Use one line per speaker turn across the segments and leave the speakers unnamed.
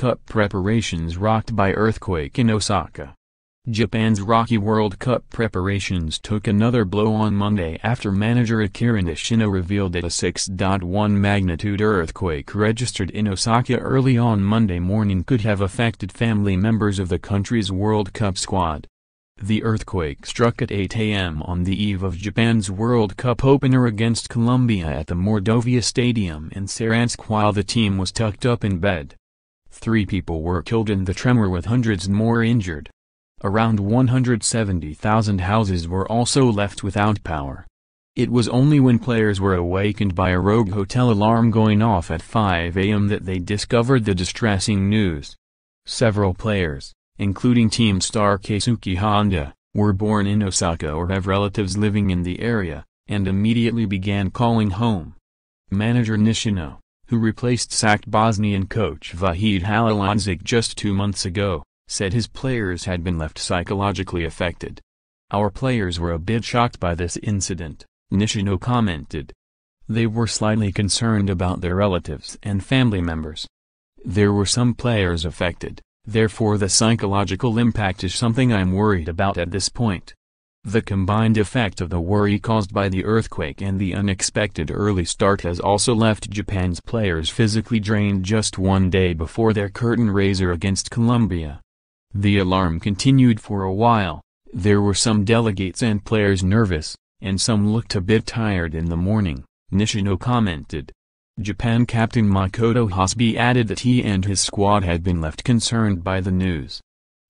Cup preparations rocked by earthquake in Osaka. Japan's rocky World Cup preparations took another blow on Monday after manager Akira Nishino revealed that a 6.1 magnitude earthquake registered in Osaka early on Monday morning could have affected family members of the country's World Cup squad. The earthquake struck at 8 a.m. on the eve of Japan's World Cup opener against Colombia at the Mordovia Stadium in Saransk while the team was tucked up in bed. 3 people were killed in the tremor with hundreds more injured. Around 170,000 houses were also left without power. It was only when players were awakened by a rogue hotel alarm going off at 5 a.m. that they discovered the distressing news. Several players, including team star Keisuke Honda, were born in Osaka or have relatives living in the area, and immediately began calling home. Manager Nishino, who replaced sacked Bosnian coach Vahid Halilhodžić just 2 months ago, said his players had been left psychologically affected. "Our players were a bit shocked by this incident," Nishino commented. "They were slightly concerned about their relatives and family members. There were some players affected, therefore the psychological impact is something I'm worried about at this point." The combined effect of the worry caused by the earthquake and the unexpected early start has also left Japan's players physically drained just 1 day before their curtain raiser against Colombia. The alarm continued for a while, there were some delegates and players nervous, and some looked a bit tired in the morning, Nishino commented. Japan captain Makoto Hasebe added that he and his squad had been left concerned by the news.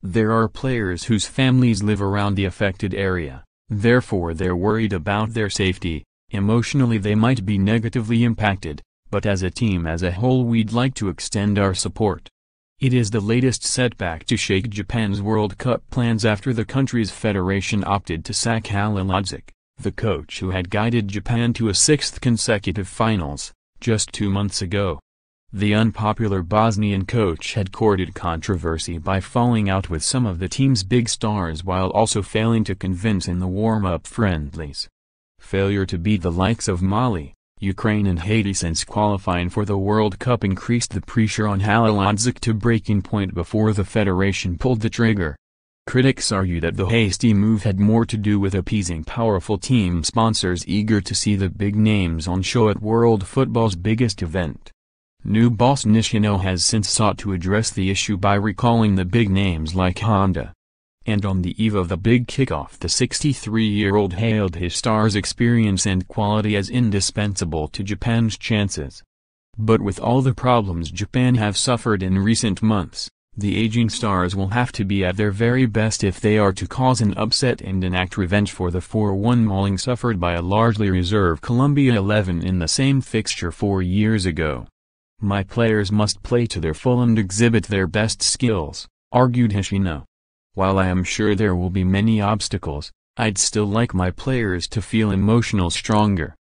"There are players whose families live around the affected area, therefore they're worried about their safety. Emotionally they might be negatively impacted, but as a team as a whole we'd like to extend our support." It is the latest setback to shake Japan's World Cup plans after the country's federation opted to sack Halilhodžić, the coach who had guided Japan to a 6th consecutive finals, just 2 months ago. The unpopular Bosnian coach had courted controversy by falling out with some of the team's big stars while also failing to convince in the warm-up friendlies. Failure to beat the likes of Mali, Ukraine and Haiti since qualifying for the World Cup increased the pressure on Halilhodžić to breaking point before the federation pulled the trigger. Critics argue that the hasty move had more to do with appeasing powerful team sponsors eager to see the big names on show at world football's biggest event. New boss Nishino has since sought to address the issue by recalling the big names like Honda. And on the eve of the big kickoff the 63-year-old hailed his star's experience and quality as indispensable to Japan's chances. But with all the problems Japan have suffered in recent months, the aging stars will have to be at their very best if they are to cause an upset and enact revenge for the 4-1 mauling suffered by a largely reserve Colombia 11 in the same fixture 4 years ago. "My players must play to their full and exhibit their best skills," argued Nishino. "While I am sure there will be many obstacles, I'd still like my players to feel emotional stronger.